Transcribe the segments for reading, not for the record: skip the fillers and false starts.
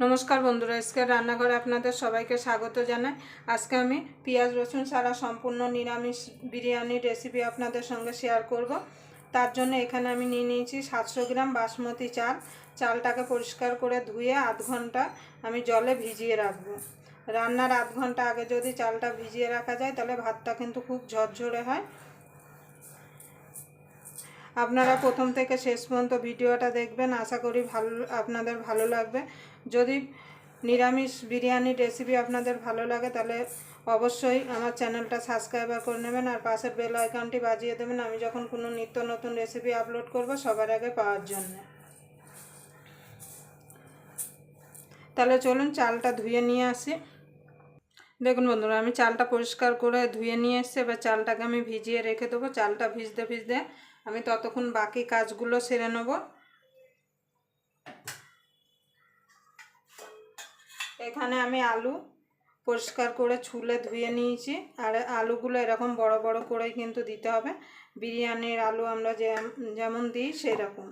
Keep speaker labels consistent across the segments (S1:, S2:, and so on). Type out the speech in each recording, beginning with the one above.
S1: নমস্কার বন্ধুরা, আজকে রান্নাঘরে আপনাদের সবাইকে স্বাগত জানাই। আজকে আমি পেঁয়াজ রসুন ছাড়া সম্পূর্ণ নিরামিষ বিরিয়ানির রেসিপি আপনাদের সঙ্গে শেয়ার করব। তার জন্য এখানে আমি নিয়ে নিয়েছি 700 গ্রাম বাসমতি চাল। চালটাকে পরিষ্কার করে ধুয়ে আধ ঘন্টা আমি জলে ভিজিয়ে রাখবো। রান্নার আধ ঘন্টা আগে যদি চালটা ভিজিয়ে রাখা যায় তাহলে ভাতটা কিন্তু খুব ঝরঝরে হয়। আপনারা প্রথম থেকে শেষ পর্যন্ত ভিডিওটা দেখবেন, আশা করি আপনাদের ভালো লাগবে। যদি নিরামিষ বিরিয়ানির রেসিপি আপনাদের ভালো লাগে তাহলে অবশ্যই আমার চ্যানেলটা সাবস্ক্রাইব করে নেবেন আর পাশের বেল আইকনটি বাজিয়ে দেবেন, আমি যখন কোনো নিত্য নতুন রেসিপি আপলোড করব সবার আগে পাওয়ার জন্য। তাহলে চলুন চালটা ধুয়ে নিয়ে আসি। দেখুন বন্ধুরা, আমি চালটা পরিষ্কার করে ধুয়ে নিয়ে এসেছি। এবার চালটাকে আমি ভিজিয়ে রেখে দেবো। চালটা ভিজতে ভিজতে আমি ততক্ষণ বাকি কাজগুলো সেরে নেব। এখানে আমি আলু পরিষ্কার করে ছুলে ধুয়ে নিয়েছি, আর আলুগুলো এরকম বড় বড় করেই কিন্তু দিতে হবে। বিরিয়ানির আলু আমরা যেমন দিই সেই রকম।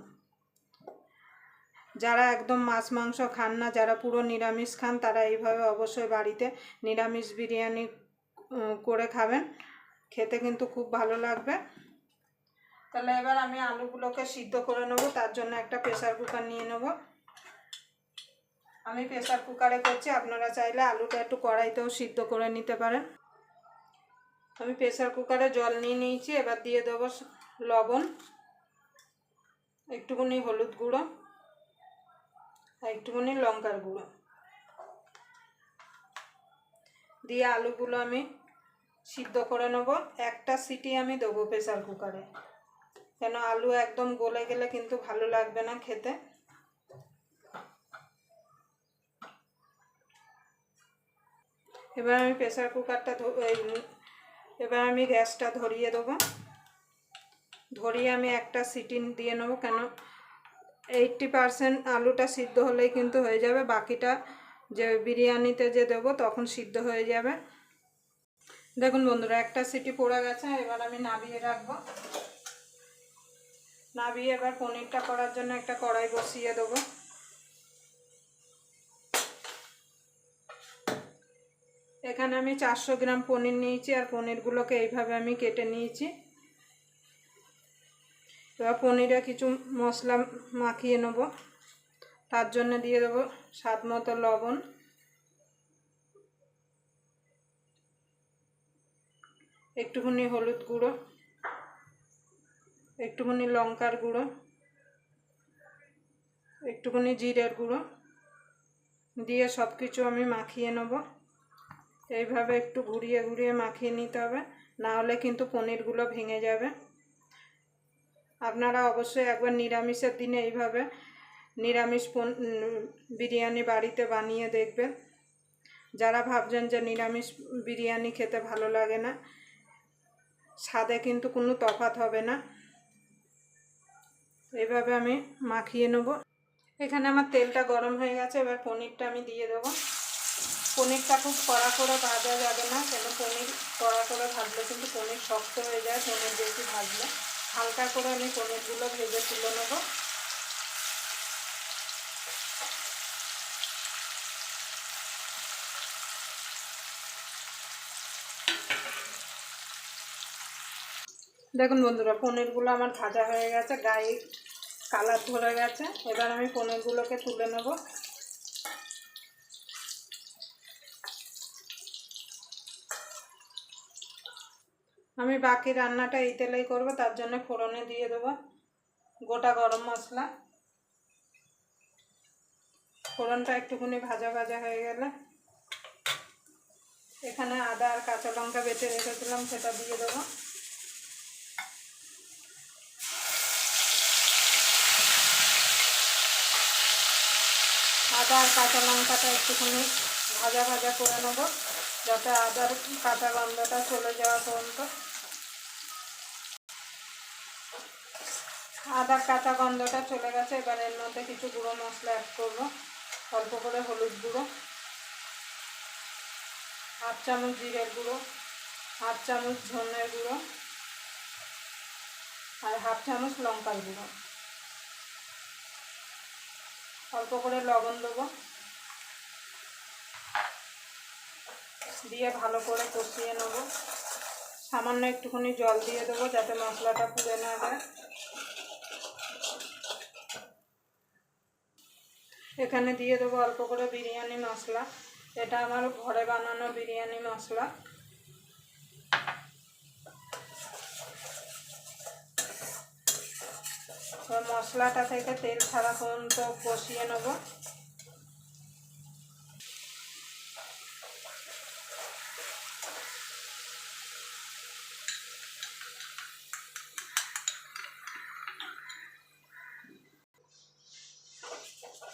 S1: যারা একদম মাছ মাংস খান না, যারা পুরো নিরামিষ খান, তারা এইভাবে অবশ্যই বাড়িতে নিরামিষ বিরিয়ানি করে খাবেন, খেতে কিন্তু খুব ভালো লাগবে। তাহলে এবার আমি আলুগুলোকে সিদ্ধ করে নেব। তার জন্য একটা প্রেসার কুকার নিয়ে নেব। আমি প্রেসার কুকারে করছি, আপনারা চাইলে আলুটা একটু কড়াইতেও সিদ্ধ করে নিতে পারেন। আমি প্রেসার কুকারে জল নিয়ে নিয়েছি। এবার দিয়ে দেবো লবণ, একটুখানি হলুদ গুঁড়ো আর একটুখানি লঙ্কার গুঁড়ো দিয়ে আলুগুলো আমি সিদ্ধ করে নেব। একটা সিটি আমি দেবো প্রেসার কুকারে, কেন আলু একদম গলে গেলে কিন্তু ভালো লাগবে না খেতে। এবার আমি প্রেসার কুকারটা এবার আমি গ্যাসটা ধরিয়ে দেবো। ধরিয়ে আমি একটা সিটি দিয়ে নেবো, কেন 80% আলুটা সিদ্ধ হলেই কিন্তু হয়ে যাবে, বাকিটা যে বিরিয়ানিতে যে দেবো তখন সিদ্ধ হয়ে যাবে। দেখুন বন্ধুরা, একটা সিটি পড়ে গেছে। এবার আমি নামিয়ে রাখবো। নামিয়ে এবার পনিরটা করার জন্য একটা কড়াই বসিয়ে দেবো। এখানে আমি 400 গ্রাম পনির নিয়েছি, আর পনিরগুলোকে এইভাবে আমি কেটে নিয়েছি। এবার পনিরে কিছু মশলা মাখিয়ে নেব। তার জন্য দিয়ে দেবো স্বাদ মতো লবণ, একটুখানি হলুদ গুঁড়ো, একটুখানি লঙ্কার গুঁড়ো, একটুখানি জিরের গুঁড়ো দিয়ে সব কিছু আমি মাখিয়ে নেব। এইভাবে একটু ঘুরিয়ে ঘুরিয়ে মাখিয়ে নিতে হবে, না হলে কিন্তু পনিরগুলো ভেঙে যাবে। আপনারা অবশ্যই একবার নিরামিষের দিনে এইভাবে নিরামিষ বিরিয়ানি বাড়িতে বানিয়ে দেখবেন। যারা ভাবছেন যে নিরামিষ বিরিয়ানি খেতে ভালো লাগে না, স্বাদে কিন্তু কোনো তফাৎ হবে না। এইভাবে আমি মাখিয়ে নেব। এখানে আমার তেলটা গরম হয়ে গেছে। এবার পনিরটা আমি দিয়ে দেবো। পনিরটা খুব কড়া করে ভাজা যাবে না, কেন পনির কড়া করে ভাজলে কিন্তু পনির শক্ত হয়ে যায়। পনির বেশি ভাজলে হালকা করে আমি পনিরগুলো ভেজে তুলে নেব। দেখুন বন্ধুরা, পনিরগুলো আমার ভাজা হয়ে গেছে, গায়ে কালার ধরে গেছে। এবার আমি পনিরগুলোকে তুলে নেব। আমি বাকি রান্নাটা এই তেলেই করব, তার জন্য ফোড়নে দিয়ে দেবো গোটা গরম মশলা। ফোড়নটা একটুখানি ভাজা ভাজা হয়ে গেলে এখানে আদা আর কাঁচা লঙ্কা বেটে রেখেছিলাম, সেটা দিয়ে দেবো। আদা আর কাঁচা লঙ্কাটা একটুখানি ভাজা ভাজা করে নেব, যাতে আদার কাঁচা গন্ধটা চলে যাওয়া পর্যন্ত। আদার কাঁচা গন্ধটা চলে গেছে। এবার এর মধ্যে কিছু গুঁড়ো মশলা অ্যাড করবো। অল্প করে হলুদ গুঁড়ো, হাফ চামচ জিরের গুঁড়ো, হাফ চামচ ধনের গুঁড়ো আর হাফ চামচ লঙ্কার গুঁড়ো। অল্প করে লবণ দেবো। দিয়ে ভালো করে কষিয়ে নেব। সামান্য একটুখানি জল দিয়ে দেবো যাতে মশলাটা পুড়ে না যায়। এখানে দিয়ে দেবো অল্প করে বিরিয়ানি মশলা। এটা আমার ঘরে বানানো বিরিয়ানি মশলা। মশলাটা থেকে তেল ছাড়া পর্যন্ত কষিয়ে নেব।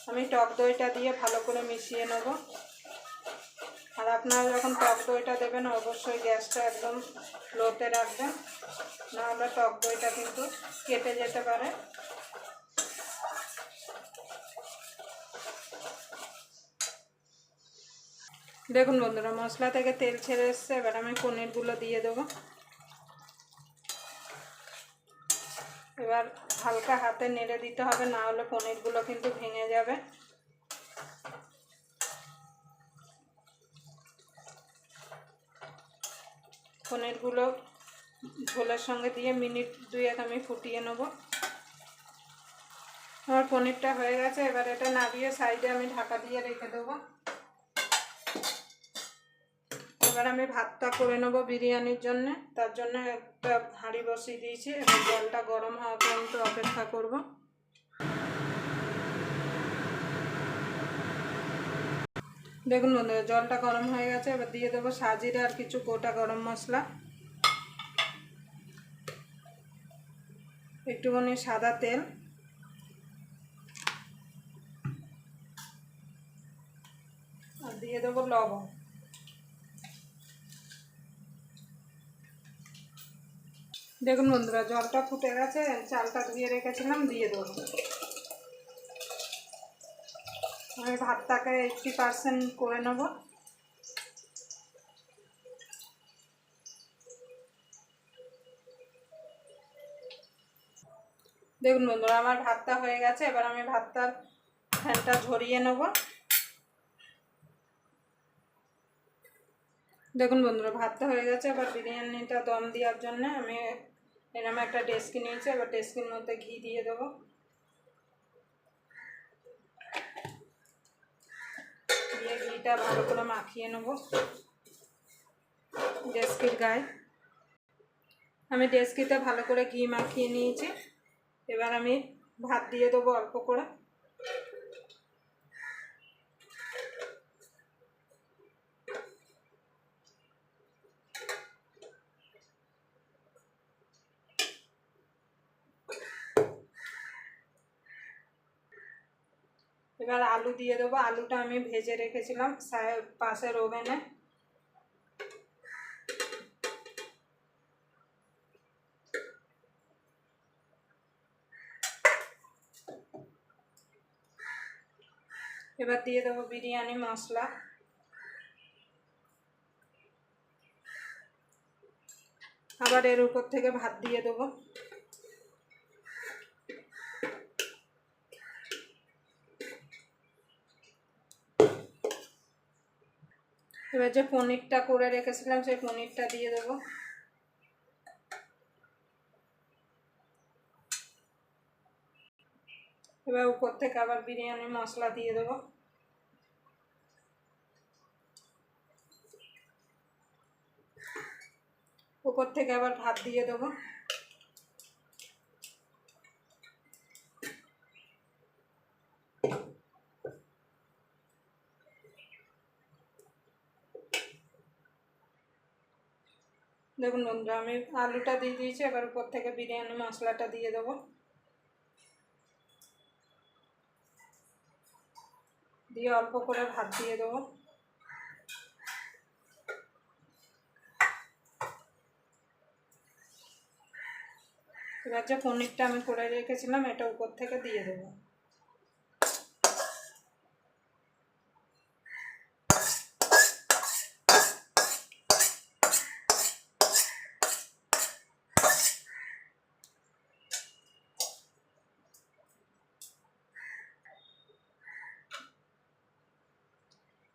S1: আমি টক দইটা দিয়ে ভালো করে মিশিয়ে নেব। আর আপনারা যখন টক দইটা দেবেন অবশ্যই গ্যাসটা একদম লোতে রাখবেন, নাহলে টক দইটা কিন্তু কেটে যেতে পারে। দেখুন বন্ধুরা, মশলা থেকে তেল ছেড়ে এসছে। এবার আমি পনিরগুলো দিয়ে দেবো। এবার হালকা হাতে নেড়ে দিতে হবে, না হলে পনিরগুলো কিন্তু ভেঙে যাবে। পনিরগুলো ঝোলের সঙ্গে দিয়ে মিনিট 2 আমি ফুটিয়ে নেব। আমার পনিরটা হয়ে গেছে। এবার এটা নামিয়ে সাইডে আমি ঢাকা দিয়ে রেখে দেবো। এবার আমি ভাতটা করে নেব বিরিয়ানির জন্য। তার জন্য একটা হাঁড়ি বসিয়ে দিয়েছি। এবার জলটা গরম হওয়া পর্যন্ত অপেক্ষা করব। দেখুন বন্ধুরা, জলটা গরম হয়ে গেছে। এবার দিয়ে দেবো সাজিরে আর কিছু গোটা গরম মশলা, একটুখানি সাদা তেল, আর দিয়ে দেবো লবণ। দেখুন বন্ধুরা, জলটা ফুটে গেছে। চালটা ধুয়ে রেখেছিলাম, দিয়ে দেবো। আমি ভাতটাকে 80% করে নেব। দেখুন বন্ধুরা, আমার ভাতটা হয়ে গেছে। এবার আমি ভাতটার ফ্যানটা ঝরিয়ে নেব। দেখুন বন্ধুরা, ভাতটা হয়ে গেছে। এবার বিরিয়ানিটা দম দেওয়ার জন্য আমি এরকম একটা ডেস্কি নিয়েছি। এবার ডেস্কির মধ্যে ঘি দিয়ে দেবো। দিয়ে ঘিটা ভালো করে মাখিয়ে নেব ডেস্কির গায়ে। আমি ডেস্কিতে ভালো করে ঘি মাখিয়ে নিয়েছি। এবার আমি ভাত দিয়ে দেবো অল্প করে। এবার আলু দিয়ে দেবো। আলুটা আমি ভেজে রেখেছিলাম পাশের ওভেনে। এবার দিয়ে দেবো বিরিয়ানি মশলা। আবার এর উপর থেকে ভাত দিয়ে দেবো। এবার যে পনিরটা করে রেখেছিলাম সেই পনিরটা দিয়ে দেবো। এবার উপর থেকে আবার বিরিয়ানি মশলা দিয়ে দেবো। উপর থেকে আবার ভাত দিয়ে দেবো। দেখুন বন্ধুরা, আমি আলুটা দিয়ে দিয়েছি। এবার উপর থেকে বিরিয়ানি মশলাটা দিয়ে দেবো। দিয়ে অল্প করে ভাত দিয়ে দেবো। এবার যে পনিরটা আমি করে রেখেছিলাম এটা উপর থেকে দিয়ে দেবো।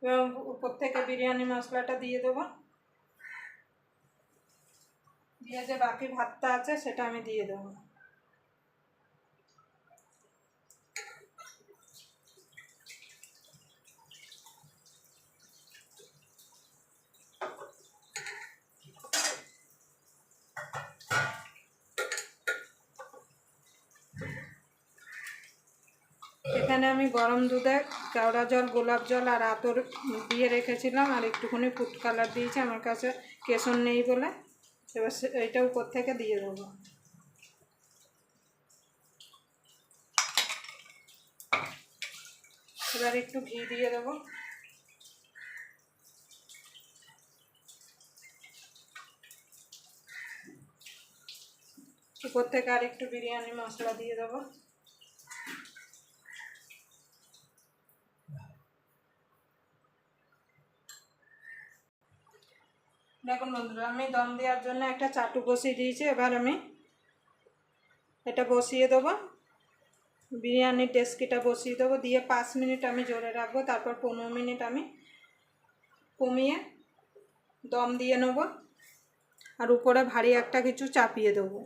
S1: এবং উপর থেকে বিরিয়ানি মশলাটা দিয়ে দেবো। দিয়ে যে বাকি ভাতটা আছে সেটা আমি দিয়ে দেবো। এখানে আমি গরম দুধে কেওড়া জল, গোলাপ জল আর আতর দিয়ে রেখেছিলাম, আর একটুখানি ফুড কালার দিয়েছি, আমার কাছে কেশর নেই বলে। এবার এইটা উপর থেকে দিয়ে দেবো। এবার একটু ঘি দিয়ে দেবো। উপর থেকে আর একটু বিরিয়ানি মশলা দিয়ে দেবো। দেখুন বন্ধুরা, আমি দম দেওয়ার জন্য একটা চাটু বসিয়ে দিয়েছি। এবার আমি এটা বসিয়ে দেবো, বিরিয়ানির ডেস্কিটা বসিয়ে দেবো, দিয়ে 5 মিনিট আমি জোরে রাখবো। তারপর 15 মিনিট আমি কমিয়ে দম দিয়ে নেব, আর উপরে ভারী একটা কিছু চাপিয়ে দেবো।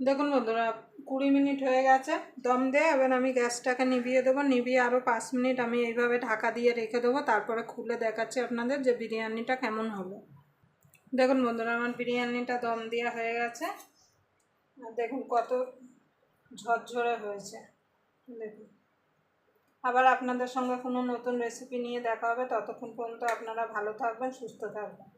S1: দেখুন বন্ধুরা, 20 মিনিট হয়ে গেছে দম দিয়ে। এবার আমি গ্যাসটাকে নিভিয়ে দেবো। নিভিয়ে আরও 5 মিনিট আমি এইভাবে ঢাকা দিয়ে রেখে দেবো। তারপরে খুলে দেখাচ্ছি আপনাদের যে বিরিয়ানিটা কেমন হলো। দেখুন বন্ধুরা, আমার বিরিয়ানিটা দম দেওয়া হয়ে গেছে। আর দেখুন কত ঝরঝরে হয়েছে। দেখুন, আবার আপনাদের সঙ্গে কোনো নতুন রেসিপি নিয়ে দেখা হবে। ততক্ষণ পর্যন্ত আপনারা ভালো থাকবেন, সুস্থ থাকবেন।